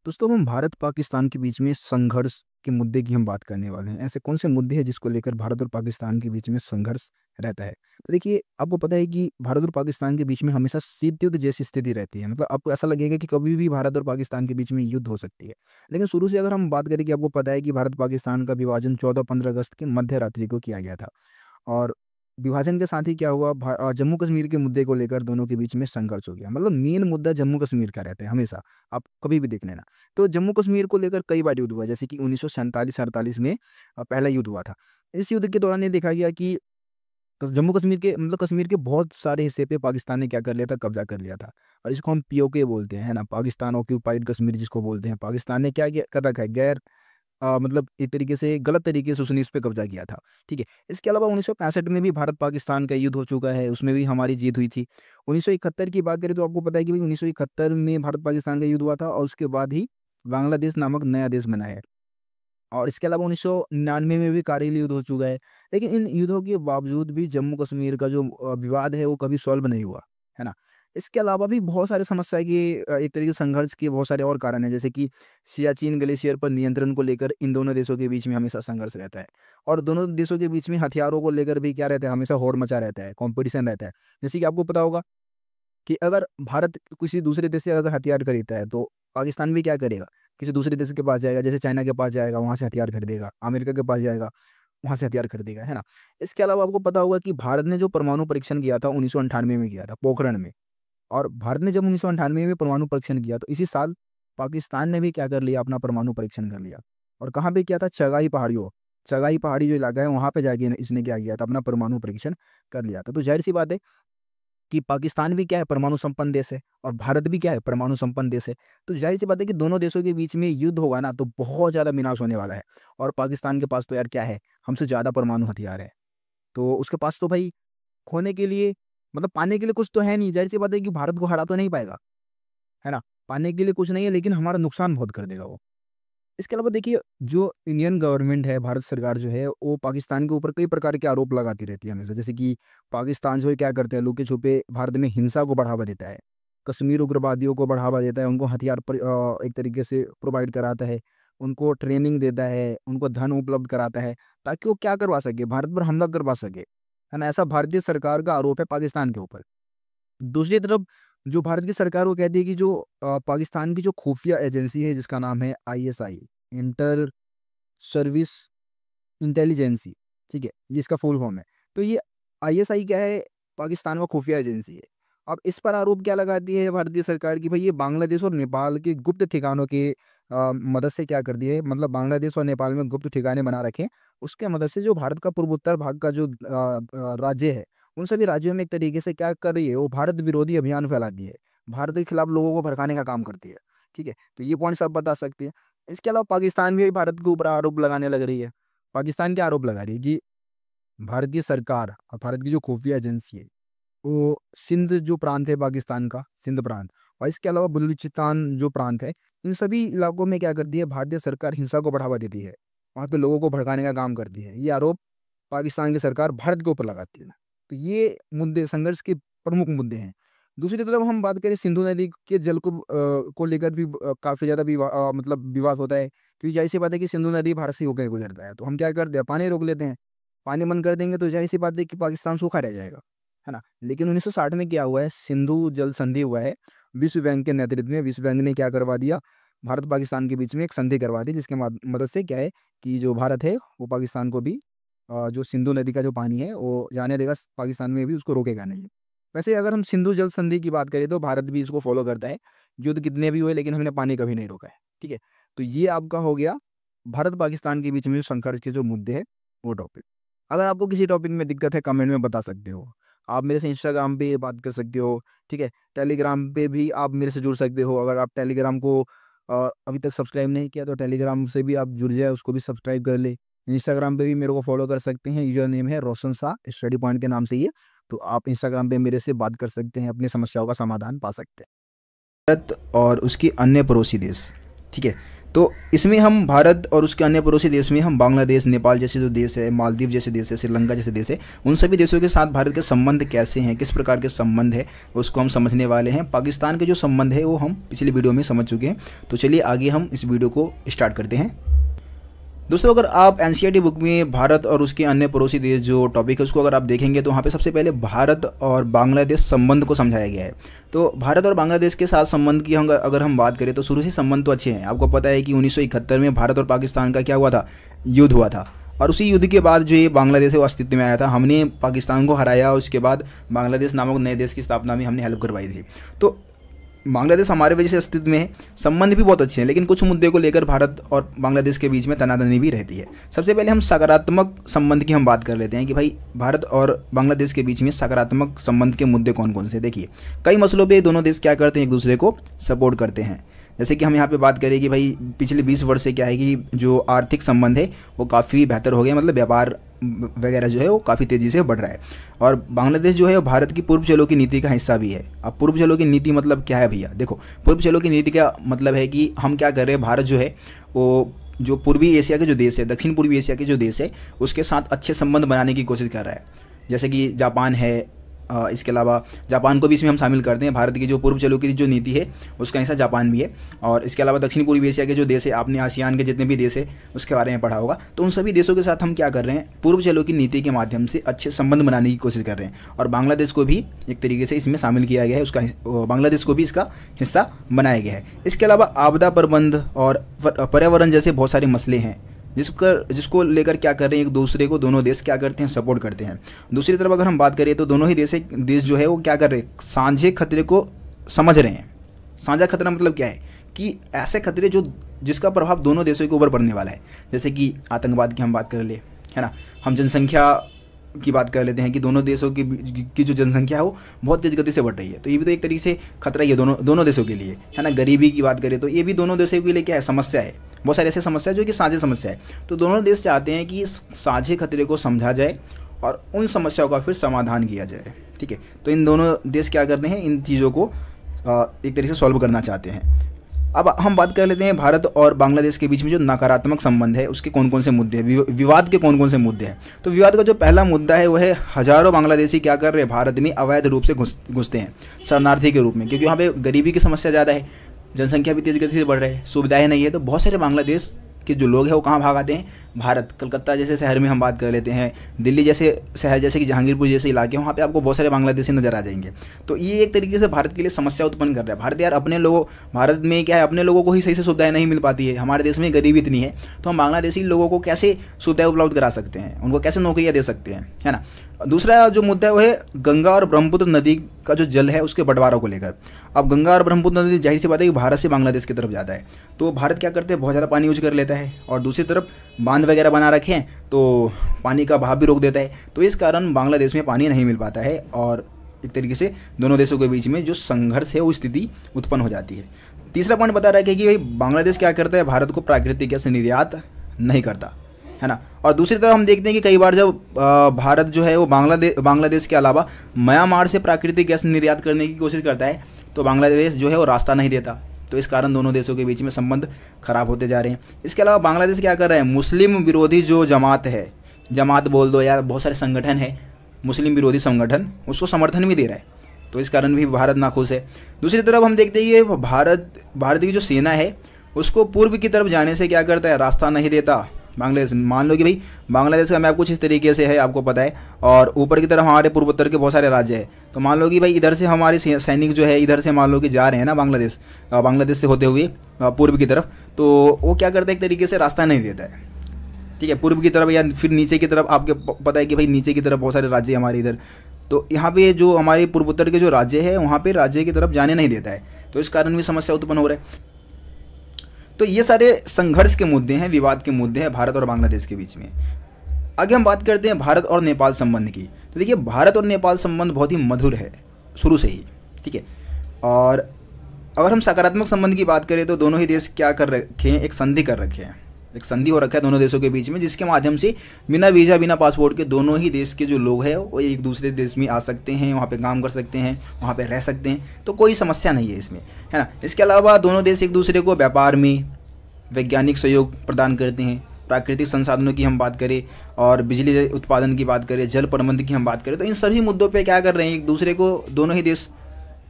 दोस्तों, हम भारत पाकिस्तान के बीच में संघर्ष के मुद्दे की हम बात करने वाले हैं। ऐसे कौन से मुद्दे हैं जिसको लेकर भारत और पाकिस्तान के बीच में संघर्ष रहता है? तो देखिए, आपको पता है कि भारत और पाकिस्तान के बीच में हमेशा शीत युद्ध जैसी स्थिति रहती है। मतलब आपको ऐसा लगेगा कि कभी भी भारत और पाकिस्तान के बीच में युद्ध हो सकती है। लेकिन शुरू से अगर हम बात करें कि आपको पता है कि भारत पाकिस्तान का विभाजन 14-15 अगस्त की मध्य रात्रि को किया गया था। और विभाजन के साथ ही क्या हुआ, जम्मू कश्मीर के मुद्दे को लेकर दोनों के बीच में संघर्ष हो गया। मतलब मेन मुद्दा जम्मू कश्मीर का रहता है हमेशा, आप कभी भी देख लेना। तो जम्मू कश्मीर को लेकर कई बार युद्ध हुआ, जैसे कि 1947-48 में पहला युद्ध हुआ था। इस युद्ध के दौरान ये देखा गया कि जम्मू कश्मीर के मतलब कश्मीर के बहुत सारे हिस्से पे पाकिस्तान ने क्या कर लिया था, कब्जा कर लिया था। और इसको हम पीओके बोलते हैं, है ना? पाकिस्तान ऑक्यूपाइड कश्मीर जिसको बोलते हैं। पाकिस्तान ने क्या कर रखा है, मतलब एक तरीके से गलत तरीके से उसने इस पे कब्जा किया था। ठीक है? इसके अलावा 1965 में भी भारत-पाकिस्तान का युद्ध हो चुका है, उसमें भी हमारी जीत हुई थी। 1971 की बात करें तो आपको पता है कि भई 1971 में भारत-पाकिस्तान का युद्ध हुआ था और उसके बाद ही बांग्लादेश नामक नया देश बना है। और इसके अलावा 1999 में भी कारगिल युद्ध हो चुका है। लेकिन इन युद्धों के बावजूद भी जम्मू-कश्मीर का जो विवाद है वो कभी सॉल्व नहीं हुआ, है ना? इसके अलावा भी बहुत सारी समस्या के एक तरीके से संघर्ष के बहुत सारे और कारण हैं, जैसे कि सियाचिन ग्लेशियर पर नियंत्रण को लेकर इन दोनों देशों के बीच में हमेशा संघर्ष रहता है। और दोनों देशों के बीच में हथियारों को लेकर भी क्या रहता है, हमेशा होड़ मचा रहता है, कॉम्पिटिशन रहता है। जैसे कि आपको पता होगा कि अगर भारत किसी दूसरे देश से अगर हथियार खरीदता है, तो पाकिस्तान भी क्या करेगा? किसी दूसरे देश के पास जाएगा, जैसे चाइना के पास जाएगा, वहाँ से हथियार खरीदेगा, अमेरिका के पास जाएगा, वहाँ से हथियार खरीदेगा, है ना? इसके अलावा आपको पता होगा कि भारत ने जो परमाणु परीक्षण किया था 1998 में किया था, पोखरण में। और भारत ने जब 1998 में परमाणु परीक्षण किया, तो इसी साल पाकिस्तान ने भी क्या कर लिया, अपना परमाणु परीक्षण कर लिया। और कहाँ पे किया था? चगाई पहाड़ी जो इलाका है, वहाँ पे जाके इसने क्या किया था, अपना परमाणु परीक्षण कर लिया था। तो ज़ाहिर-सी बात है कि पाकिस्तान भी क्या है, परमाणु संपन्न देश है और भारत भी क्या है, परमाणु संपन्न देश है। तो ज़ाहिर-सी बात है कि दोनों देशों के बीच में युद्ध होगा ना, तो बहुत ज़्यादा विनाश होने वाला है। और पाकिस्तान के पास तो यार क्या है, हमसे ज़्यादा परमाणु हथियार है। तो उसके पास तो भाई खोने के लिए मतलब पाने के लिए कुछ तो है नहीं। ज़ाहिर-सी बात है कि भारत को हरा तो नहीं पाएगा, है ना? पाने के लिए कुछ नहीं है, लेकिन हमारा नुकसान बहुत कर देगा वो। इसके अलावा देखिए, जो इंडियन गवर्नमेंट है, भारत सरकार जो है, वो पाकिस्तान के ऊपर कई प्रकार के आरोप लगाती रहती है हमेशा। जैसे कि पाकिस्तान जो है क्या करता है, लुके-छुपे भारत में हिंसा को बढ़ावा देता है। कश्मीर उग्रवादियों को बढ़ावा देता है, उनको हथियार एक तरीके से प्रोवाइड कराता है, उनको ट्रेनिंग देता है, उनको धन उपलब्ध कराता है, ताकि वो क्या करवा सके, भारत पर हमला करवा सके। है ना? ऐसा भारतीय सरकार का आरोप है पाकिस्तान के ऊपर। दूसरी तरफ जो भारत की सरकार वो कहती है कि जो पाकिस्तान की जो खुफिया एजेंसी है जिसका नाम है आईएसआई, इंटर सर्विस इंटेलिजेंसी, ठीक है? ये इसका फुल फॉर्म है। तो ये आईएसआई क्या है? पाकिस्तान का खुफिया एजेंसी है। अब इस पर आरोप क्या लगाती है भारतीय सरकार कि भई ये बांग्लादेश और नेपाल के गुप्त ठिकानों के मदद से क्या कर दिया है, मतलब बांग्लादेश और नेपाल में गुप्त ठिकाने बना रखे हैं। उसके मदद से जो भारत का पूर्वोत्तर भाग का जो राज्य है, उन सभी राज्यों में एक तरीके से क्या कर रही है, वो भारत विरोधी अभियान फैलाती है। भारत के खिलाफ लोगों को भड़काने का काम करती है। ठीक है? तो ये पॉइंट्स आप बता सकते हैं। इसके अलावा पाकिस्तान भी भारत के ऊपर आरोप लगाने लग रही है। पाकिस्तान क्या आरोप लगा रही है कि भारतीय सरकार और भारत की जो खुफिया एजेंसी है, वो सिंध जो प्रांत है पाकिस्तान का, सिंध प्रांत और इसके अलावा बलूचिस्तान जो प्रांत है, इन सभी इलाकों में क्या करती है, भारतीय सरकार हिंसा को बढ़ावा देती है। वहाँ पे लोगों को भड़काने का काम करती है। ये आरोप पाकिस्तान की सरकार भारत के ऊपर लगाती है। तो ये मुद्दे संघर्ष के प्रमुख मुद्दे हैं। दूसरी तरफ हम बात करें सिंधु नदी के जल को लेकर भी काफ़ी ज़्यादा मतलब विवाद होता है। क्योंकि ज़ाहिर-सी बात है कि सिंधु नदी भारत से होकर गुजरता है। तो हम क्या करते हैं, पानी रोक लेते हैं। पानी बंद कर देंगे तो ज़ाहिर-सी बात है कि पाकिस्तान सूखा रह जाएगा। है ना? लेकिन 1960 में क्या हुआ है, सिंधु जल संधि हुआ है। विश्व बैंक के नेतृत्व में विश्व बैंक ने क्या करवा दिया, भारत-पाकिस्तान के बीच में एक संधि करवा दी जिसके मदद से क्या है कि जो भारत है वो पाकिस्तान को भी जो सिंधु नदी का जो पानी है वो जाने देगा पाकिस्तान में भी उसको रोकेगा नहीं। वैसे अगर हम सिंधु जल संधि की बात करें तो भारत भी इसको फ़ॉलो करता है। युद्ध कितने भी हुए लेकिन हमने पानी कभी नहीं रोका है। ठीक है? तो ये आपका हो गया भारत-पाकिस्तान के बीच में जो संघर्ष के जो मुद्दे हैं वो टॉपिक। अगर आपको किसी टॉपिक में दिक्कत है कमेंट में बता सकते हो। आप मेरे से इंस्टाग्राम पे बात कर सकते हो, ठीक है? टेलीग्राम पे भी आप मेरे से जुड़ सकते हो। अगर आप टेलीग्राम को अभी तक सब्सक्राइब नहीं किया तो टेलीग्राम से भी आप जुड़ जाए, उसको भी सब्सक्राइब कर ले। इंस्टाग्राम पे भी मेरे को फॉलो कर सकते हैं, यूज़र नेम है रोशन शाह स्टडी पॉइंट के नाम से ही है। तो आप इंस्टाग्राम पे मेरे से बात कर सकते हैं, अपनी समस्याओं का समाधान पा सकते हैं। भारत और उसके अन्य पड़ोसी देश, ठीक है। तो इसमें हम भारत और उसके अन्य पड़ोसी देश में हम बांग्लादेश, नेपाल जैसे जो देश है, मालदीव जैसे देश है, श्रीलंका जैसे देश है, उन सभी देशों के साथ भारत के संबंध कैसे हैं, किस प्रकार के संबंध है, उसको हम समझने वाले हैं। पाकिस्तान के जो संबंध है वो हम पिछली वीडियो में समझ चुके हैं। तो चलिए आगे हम इस वीडियो को स्टार्ट करते हैं। दोस्तों, अगर आप एनसीईआरटी बुक में भारत और उसके अन्य पड़ोसी देश जो टॉपिक है उसको अगर आप देखेंगे तो वहाँ पे सबसे पहले भारत और बांग्लादेश संबंध को समझाया गया है। तो भारत और बांग्लादेश के साथ संबंध की अगर हम बात करें तो शुरू से संबंध तो अच्छे हैं। आपको पता है कि 1971 में भारत और पाकिस्तान का क्या हुआ था, युद्ध हुआ था, और उसी युद्ध के बाद जो ये बांग्लादेश है वो अस्तित्व में आया था। हमने पाकिस्तान को हराया, उसके बाद बांग्लादेश नामक नए देश की स्थापना में हमने हेल्प करवाई थी। तो बांग्लादेश हमारे वजह से अस्तित्व में है, संबंध भी बहुत अच्छे हैं, लेकिन कुछ मुद्दे को लेकर भारत और बांग्लादेश के बीच में तनातनी भी रहती है। सबसे पहले हम सकारात्मक संबंध की हम बात कर लेते हैं कि भाई भारत और बांग्लादेश के बीच में सकारात्मक संबंध के मुद्दे कौन कौन से। देखिए, कई मसलों पे दोनों देश क्या करते हैं, एक दूसरे को सपोर्ट करते हैं। जैसे कि हम यहाँ पे बात करें कि भाई पिछले 20 वर्ष से क्या है कि जो आर्थिक संबंध है वो काफ़ी बेहतर हो गया, मतलब व्यापार वगैरह जो है वो काफ़ी तेज़ी से बढ़ रहा है। और बांग्लादेश जो है वो भारत की पूर्व चलो की नीति का हिस्सा भी है। अब पूर्व चलो की नीति मतलब क्या है भैया? देखो, पूर्व चलो की नीति का मतलब है कि हम क्या कर रहे हैं, भारत जो है वो जो पूर्वी एशिया के जो देश है, दक्षिण पूर्वी एशिया के जो देश है उसके साथ अच्छे संबंध बनाने की कोशिश कर रहा है। जैसे कि जापान है, इसके अलावा जापान को भी इसमें हम शामिल करते हैं। भारत की जो पूर्व चलो की जो नीति है उसका हिस्सा जापान भी है। और इसके अलावा दक्षिण पूर्वी एशिया के जो देश है, आपने आसियान के जितने भी देश है उसके बारे में पढ़ा होगा। तो उन सभी देशों के साथ हम क्या कर रहे हैं, पूर्व चलो की नीति के माध्यम से अच्छे संबंध बनाने की कोशिश कर रहे हैं। और बांग्लादेश को भी एक तरीके से इसमें शामिल किया गया है, उसका बांग्लादेश को भी इसका हिस्सा बनाया गया है। इसके अलावा आपदा प्रबंध और पर्यावरण जैसे बहुत सारे मसले हैं जिसको लेकर क्या कर रहे हैं, एक दूसरे को दोनों देश क्या करते हैं, सपोर्ट करते हैं। दूसरी तरफ अगर हम बात करें तो दोनों ही देश जो है वो क्या कर रहे हैं, साझे खतरे को समझ रहे हैं। साझा खतरा मतलब क्या है कि ऐसे खतरे जिसका प्रभाव दोनों देशों के ऊपर पड़ने वाला है। जैसे कि आतंकवाद की हम बात कर ले, है ना, हम जनसंख्या की बात कर लेते हैं कि दोनों देशों की जो जनसंख्या है वो बहुत तेज़ गति से बढ़ रही है। तो ये भी तो एक तरीके से खतरा ही है दोनों देशों के लिए, है ना। गरीबी की बात करें तो ये भी दोनों देशों के लिए क्या है, समस्या है। बहुत सारी ऐसी समस्या जो कि साझे समस्या है। तो दोनों देश चाहते हैं कि इस साझे खतरे को समझा जाए और उन समस्याओं का फिर समाधान किया जाए, ठीक है। तो इन दोनों देश क्या कर रहे हैं, इन चीज़ों को एक तरीके से सॉल्व करना चाहते हैं। अब हम बात कर लेते हैं भारत और बांग्लादेश के बीच में जो नकारात्मक संबंध है उसके कौन कौन से मुद्दे हैं, विवाद के कौन कौन से मुद्दे हैं। तो विवाद का जो पहला मुद्दा है वो है हजारों बांग्लादेशी क्या कर रहे हैं, भारत में अवैध रूप से घुसते हैं शरणार्थी के रूप में, क्योंकि यहाँ पे गरीबी की समस्या ज़्यादा है, जनसंख्या भी तेज़ गति से बढ़ रही है, सुविधाएं नहीं है। तो बहुत सारे बांग्लादेश के जो लोग हैं वो कहाँ भाग आते हैं, भारत। कलकत्ता जैसे शहर में हम बात कर लेते हैं, दिल्ली जैसे शहर, जैसे कि जहांगीरपुर जैसे इलाके, वहाँ पे आपको बहुत सारे बांग्लादेशी नजर आ जाएंगे। तो ये एक तरीके से भारत के लिए समस्या उत्पन्न कर रहा है। भारत यार भारत में क्या है, अपने लोगों को ही सही से सुविधाएं नहीं मिल पाती है। हमारे देश में गरीबी इतनी है तो हम बांग्लादेशी लोगों को कैसे सुविधाएं उपलब्ध करा सकते हैं, उनको कैसे नौकरियाँ दे सकते हैं, है ना। दूसरा जो मुद्दा है वो है गंगा और ब्रह्मपुत्र नदी का जो जल है उसके बंटवारों को लेकर। अब गंगा और ब्रह्मपुत्र नदी जाहिर सी बात है कि भारत से बांग्लादेश की तरफ जाता है, तो भारत क्या करते हैं, बहुत ज़्यादा पानी यूज कर लेता है, और दूसरी तरफ बांध वगैरह बना रखे हैं तो पानी का बहाव भी रोक देता है। तो इस कारण बांग्लादेश में पानी नहीं मिल पाता है और एक तरीके से दोनों देशों के बीच में जो संघर्ष है वो स्थिति उत्पन्न हो जाती है। तीसरा पॉइंट बता रहा है कि भाई बांग्लादेश क्या करता है, भारत को प्राकृतिक गैस निर्यात नहीं करता, है ना। और दूसरी तरफ हम देखते हैं कि कई बार जब भारत जो है वो बांग्लादेश के अलावा म्यांमार से प्राकृतिक गैस निर्यात करने की कोशिश करता है तो बांग्लादेश जो है वो रास्ता नहीं देता। तो इस कारण दोनों देशों के बीच में संबंध खराब होते जा रहे हैं। इसके अलावा बांग्लादेश क्या कर रहा है, मुस्लिम विरोधी जो जमात है, जमात बोल दो यार, बहुत सारे संगठन है मुस्लिम विरोधी संगठन, उसको समर्थन भी दे रहा है। तो इस कारण भी भारत नाखुश है। दूसरी तरफ हम देखते हैं कि भारत की जो सेना है उसको पूर्व की तरफ जाने से क्या करता है, रास्ता नहीं देता बांग्लादेश। मान लो कि भाई बांग्लादेश का मैप कुछ इस तरीके से है, आपको पता है, और ऊपर की तरफ हमारे पूर्वोत्तर के बहुत सारे राज्य हैं। तो मान लो कि भाई इधर से हमारे सैनिक जो है इधर से मान लो कि जा रहे हैं ना बांग्लादेश से होते हुए पूर्व की तरफ, तो वो क्या करता है, एक तरीके से रास्ता नहीं देता है, ठीक है, पूर्व की तरफ या फिर नीचे की तरफ। आपके पता है कि भाई नीचे की तरफ बहुत सारे राज्य हमारे इधर, तो यहाँ पे जो हमारे पूर्वोत्तर के जो राज्य है वहाँ पे राज्य की तरफ जाने नहीं देता है। तो इस कारण भी समस्या उत्पन्न हो रहा है। तो ये सारे संघर्ष के मुद्दे हैं, विवाद के मुद्दे हैं भारत और बांग्लादेश के बीच में। आगे हम बात करते हैं भारत और नेपाल संबंध की। तो देखिए, भारत और नेपाल संबंध बहुत ही मधुर है शुरू से ही, ठीक है। और अगर हम सकारात्मक संबंध की बात करें तो दोनों ही देश क्या कर रखे हैं, एक संधि कर रखे हैं। एक संधि हो रखा है दोनों देशों के बीच में, जिसके माध्यम से बिना वीज़ा बिना पासपोर्ट के दोनों ही देश के जो लोग हैं वो एक दूसरे देश में आ सकते हैं, वहाँ पे काम कर सकते हैं, वहाँ पे रह सकते हैं, तो कोई समस्या नहीं है इसमें, है ना। इसके अलावा दोनों देश एक दूसरे को व्यापार में वैज्ञानिक सहयोग प्रदान करते हैं। प्राकृतिक संसाधनों की हम बात करें और बिजली उत्पादन की बात करें, जल प्रबंधन की हम बात करें, तो इन सभी मुद्दों पर क्या कर रहे हैं, एक दूसरे को दोनों ही देश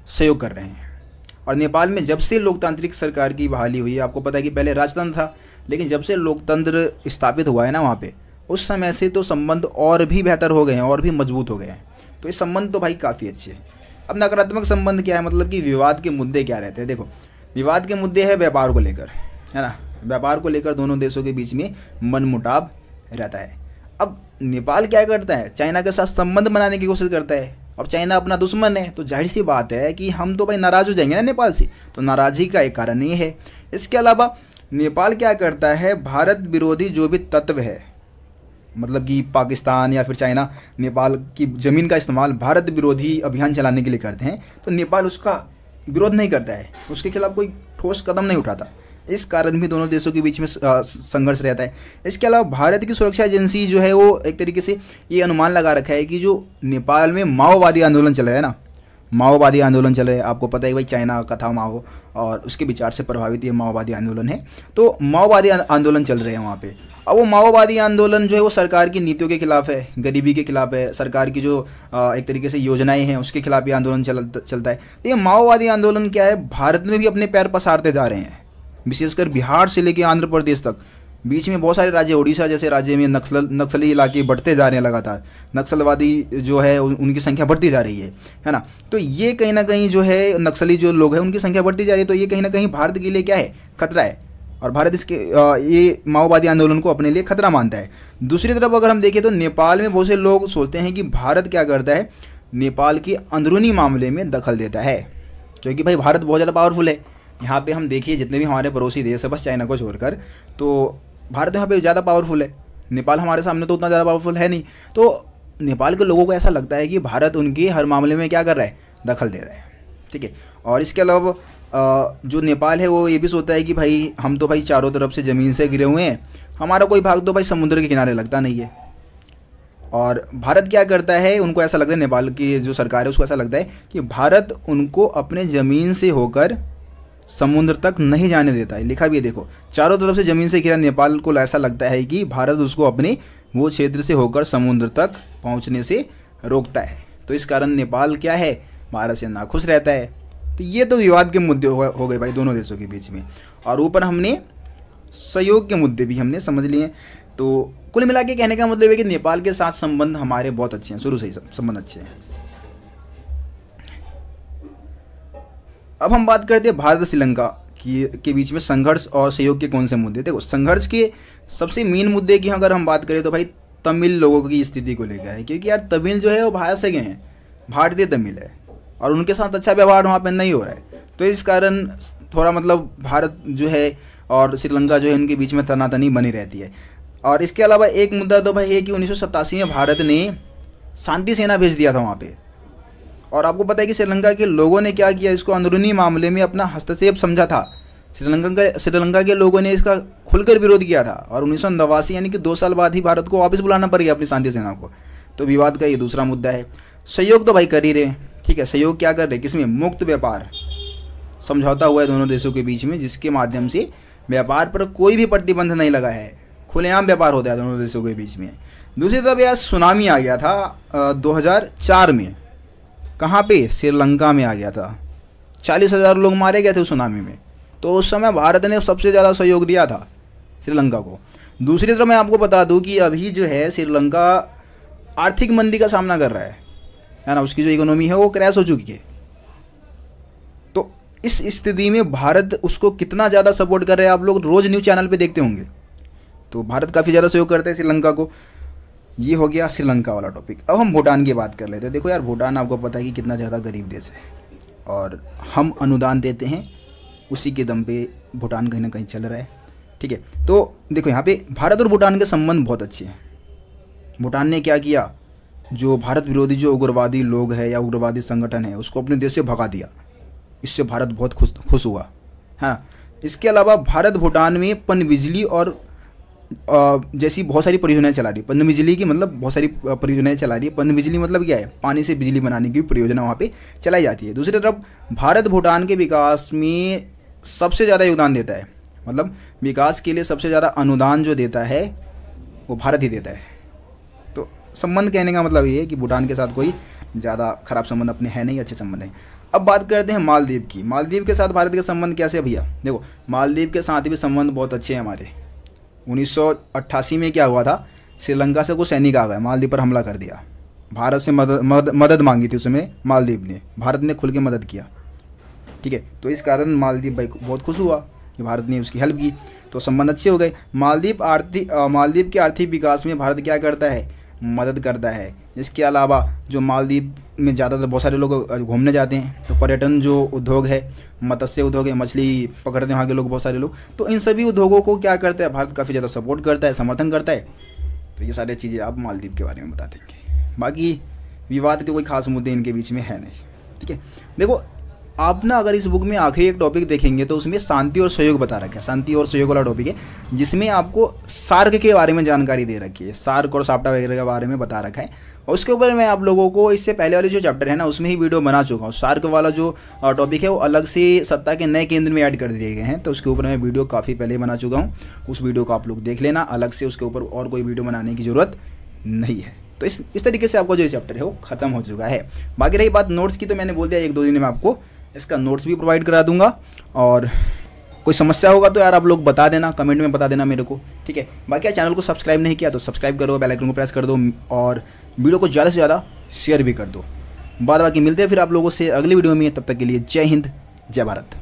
सहयोग कर रहे हैं। और नेपाल में जब से लोकतांत्रिक सरकार की बहाली हुई है, आपको पता है कि पहले राजतंत्र था, लेकिन जब से लोकतंत्र स्थापित हुआ है ना वहाँ पे, उस समय से तो संबंध और भी बेहतर हो गए हैं और भी मजबूत हो गए हैं। तो ये संबंध तो भाई काफ़ी अच्छे हैं। अब नकारात्मक संबंध क्या है, मतलब कि विवाद के मुद्दे क्या रहते हैं। देखो, विवाद के मुद्दे हैं व्यापार को लेकर, है ना। व्यापार को लेकर दोनों देशों के बीच में मनमुटाव रहता है। अब नेपाल क्या करता है, चाइना के साथ संबंध बनाने की कोशिश करता है। अब चाइना अपना दुश्मन है, तो जाहिर सी बात है कि हम तो भाई नाराज़ हो जाएंगे ना नेपाल से, तो नाराज़गी का एक कारण ये है। इसके अलावा नेपाल क्या करता है, भारत विरोधी जो भी तत्व है, मतलब कि पाकिस्तान या फिर चाइना नेपाल की ज़मीन का इस्तेमाल भारत विरोधी अभियान चलाने के लिए करते हैं, तो नेपाल उसका विरोध नहीं करता है, उसके खिलाफ कोई ठोस कदम नहीं उठाता। इस कारण भी दोनों देशों के बीच में संघर्ष रहता है। इसके अलावा भारत की सुरक्षा एजेंसी जो है वो एक तरीके से ये अनुमान लगा रखा है कि जो नेपाल में माओवादी आंदोलन चल रहा है ना, माओवादी आंदोलन चल रहे हैं, आपको पता है भाई चाइना का था माओ और उसके विचार से प्रभावित ये माओवादी आंदोलन है, तो माओवादी आंदोलन चल रहे हैं वहाँ पे। अब वो माओवादी आंदोलन जो है वो सरकार की नीतियों के खिलाफ है, गरीबी के खिलाफ है, सरकार की जो एक तरीके से योजनाएं हैं उसके खिलाफ ये आंदोलन चलता है। तो ये माओवादी आंदोलन क्या है, भारत में भी अपने पैर पसारते जा रहे हैं, विशेषकर बिहार से लेकर आंध्र प्रदेश तक। बीच में बहुत सारे राज्य, उड़ीसा जैसे राज्य में नक्सली इलाके बढ़ते जा रहे हैं लगातार, नक्सलवादी जो है उनकी संख्या बढ़ती जा रही है ना। तो ये कहीं ना कहीं जो है नक्सली जो लोग हैं उनकी संख्या बढ़ती जा रही है, तो ये कहीं ना कहीं भारत के लिए क्या है, खतरा है, और भारत इसके ये माओवादी आंदोलन को अपने लिए खतरा मानता है। दूसरी तरफ अगर हम देखें तो नेपाल में बहुत से लोग सोचते हैं कि भारत क्या करता है, नेपाल के अंदरूनी मामले में दखल देता है, क्योंकि भाई भारत बहुत ज़्यादा पावरफुल है। यहाँ पे हम देखिए जितने भी हमारे पड़ोसी देश है, बस चाइना को छोड़कर, तो भारत यहाँ पे ज़्यादा पावरफुल है। नेपाल हमारे सामने तो उतना ज़्यादा पावरफुल है नहीं। तो नेपाल के लोगों को ऐसा लगता है कि भारत उनके हर मामले में क्या कर रहा है, दखल दे रहा है, ठीक है। और इसके अलावा जो नेपाल है वो ये भी सोचता है कि भाई हम तो भाई चारों तरफ से ज़मीन से घिरे हुए हैं, हमारा कोई भाग तो भाई समुद्र के किनारे लगता नहीं है। और भारत क्या करता है, उनको ऐसा लगता है, नेपाल की जो सरकार है उसको ऐसा लगता है कि भारत उनको अपने ज़मीन से होकर समुद्र तक नहीं जाने देता है। लिखा भी है, देखो, चारों तरफ से ज़मीन से घिरा नेपाल को ऐसा लगता है कि भारत उसको अपने वो क्षेत्र से होकर समुद्र तक पहुंचने से रोकता है। तो इस कारण नेपाल क्या है, भारत से नाखुश रहता है। तो ये तो विवाद के मुद्दे हो गए भाई दोनों देशों के बीच में, और ऊपर हमने सहयोग के मुद्दे भी हमने समझ लिए। तो कुल मिला के कहने का मतलब है कि नेपाल के साथ संबंध हमारे बहुत अच्छे हैं, शुरू से ही संबंध अच्छे हैं। अब हम बात करते हैं भारत श्रीलंका के बीच में संघर्ष और सहयोग के कौन से मुद्दे। देखो, संघर्ष के सबसे मेन मुद्दे की अगर हम बात करें तो भाई तमिल लोगों की स्थिति को लेकर है, क्योंकि यार तमिल जो है वो भारत से गए हैं, भारतीय तमिल है, और उनके साथ अच्छा व्यवहार वहाँ पर नहीं हो रहा है। तो इस कारण थोड़ा मतलब भारत जो है और श्रीलंका जो है इनके बीच में तनातनी बनी रहती है। और इसके अलावा एक मुद्दा तो भाई है कि 1987 में भारत ने शांति सेना भेज दिया था वहाँ पे, और आपको पता है कि श्रीलंका के लोगों ने क्या किया, इसको अंदरूनी मामले में अपना हस्तक्षेप समझा था। श्रीलंका के लोगों ने इसका खुलकर विरोध किया था, और 1989 यानी कि 2 साल बाद ही भारत को वापस बुलाना पड़ गया अपनी शांति सेना को। तो विवाद का ये दूसरा मुद्दा है। सहयोग तो भाई कर ही रहे, ठीक है। सहयोग क्या कर रहे, किसमें, मुक्त व्यापार समझौता हुआ है दोनों देशों के बीच में, जिसके माध्यम से व्यापार पर कोई भी प्रतिबंध नहीं लगा है, खुलेआम व्यापार होता है दोनों देशों के बीच में। दूसरी तरफ यार सुनामी आ गया था 2004 में, कहाँ पे, श्रीलंका में आ गया था। 40,000 लोग मारे गए थे उस सुनामी में। तो उस समय भारत ने सबसे ज़्यादा सहयोग दिया था श्रीलंका को। दूसरी तरफ मैं आपको बता दूं कि अभी जो है श्रीलंका आर्थिक मंदी का सामना कर रहा है ना, उसकी जो इकोनॉमी है वो क्रैश हो चुकी है। तो इस स्थिति में भारत उसको कितना ज़्यादा सपोर्ट कर रहे हैं, आप लोग रोज़ न्यूज़ चैनल पे देखते होंगे। तो भारत काफ़ी ज़्यादा सहयोग करते हैं श्रीलंका को। ये हो गया श्रीलंका वाला टॉपिक। अब हम भूटान की बात कर लेते हैं। देखो यार, भूटान आपको पता है कि कितना ज़्यादा गरीब देश है, और हम अनुदान देते हैं, उसी के दम पे भूटान कहीं ना कहीं चल रहा है, ठीक है। तो देखो यहाँ पे भारत और भूटान के संबंध बहुत अच्छे हैं। भूटान ने क्या किया, जो भारत विरोधी जो उग्रवादी लोग हैं या उग्रवादी संगठन है उसको अपने देश से भगा दिया। इससे भारत बहुत खुश हुआ, है ना। इसके अलावा भारत भूटान में पनबिजली और जैसी बहुत सारी परियोजनाएं चला रही है। पनबिजली की मतलब बहुत सारी परियोजनाएं चला रही है। पनबिजली मतलब क्या है, पानी से बिजली बनाने की परियोजना वहाँ पे चलाई जाती है। दूसरी तरफ भारत भूटान के विकास में सबसे ज़्यादा योगदान देता है, मतलब विकास के लिए सबसे ज़्यादा अनुदान जो देता है वो भारत ही देता है। तो संबंध कहने का मतलब ये है कि भूटान के साथ कोई ज़्यादा खराब संबंध अपने है नहीं, अच्छे संबंध हैं। अब बात करते हैं मालदीव की। मालदीव के साथ भारत के संबंध कैसे है भैया? देखो, मालदीव के साथ भी संबंध बहुत अच्छे हैं हमारे। 1988 में क्या हुआ था, श्रीलंका से कुछ सैनिक आ गए, मालदीव पर हमला कर दिया। भारत से मदद मांगी थी उस समय मालदीव ने, भारत ने खुल के मदद किया, ठीक है। तो इस कारण मालदीव भाई बहुत खुश हुआ कि भारत ने उसकी हेल्प की, तो संबंध अच्छे हो गए। मालदीव के आर्थिक विकास में भारत क्या करता है, मदद करता है। इसके अलावा जो मालदीव में ज़्यादातर बहुत सारे लोग घूमने जाते हैं, तो पर्यटन जो उद्योग है, मत्स्य उद्योग है, मछली पकड़ते हैं वहाँ के लोग, बहुत सारे लोग, तो इन सभी उद्योगों को क्या करता है, भारत काफ़ी ज़्यादा सपोर्ट करता है, समर्थन करता है। तो ये सारी चीज़ें आप मालदीव के बारे में बता देंगे। बाकी विवाद के कोई खास मुद्दे इनके बीच में है नहीं, ठीक है। देखो, आप ना अगर इस बुक में आखिरी एक टॉपिक देखेंगे तो उसमें शांति और सहयोग बता रखा है। शांति और सहयोग वाला टॉपिक है, जिसमें आपको सार्क के बारे में जानकारी दे रखी है, सार्क और साप्टा वगैरह के बारे में बता रखा है। और उसके ऊपर मैं आप लोगों को इससे पहले वाले जो चैप्टर है ना, उसमें ही वीडियो बना चुका हूँ। सार्क वाला जो टॉपिक है वो अलग से सत्ता के नए केंद्र में ऐड कर दिए गए हैं, तो उसके ऊपर मैं वीडियो काफ़ी पहले बना चुका हूँ। उस वीडियो को आप लोग देख लेना, अलग से उसके ऊपर और कोई वीडियो बनाने की ज़रूरत नहीं है। तो इस तरीके से आपका जो चैप्टर है वो ख़त्म हो चुका है। बाकी रही बात नोट्स की, तो मैंने बोल दिया 1-2 दिन में आपको इसका नोट्स भी प्रोवाइड करा दूंगा। और कोई समस्या होगा तो यार आप लोग बता देना, कमेंट में बता देना मेरे को, ठीक है। बाकी यार चैनल को सब्सक्राइब नहीं किया तो सब्सक्राइब करो, बेल आइकन को प्रेस कर दो और वीडियो को ज़्यादा से ज़्यादा शेयर भी कर दो। बाकी मिलते हैं फिर आप लोगों से अगली वीडियो में, तब तक के लिए जय हिंद, जय भारत।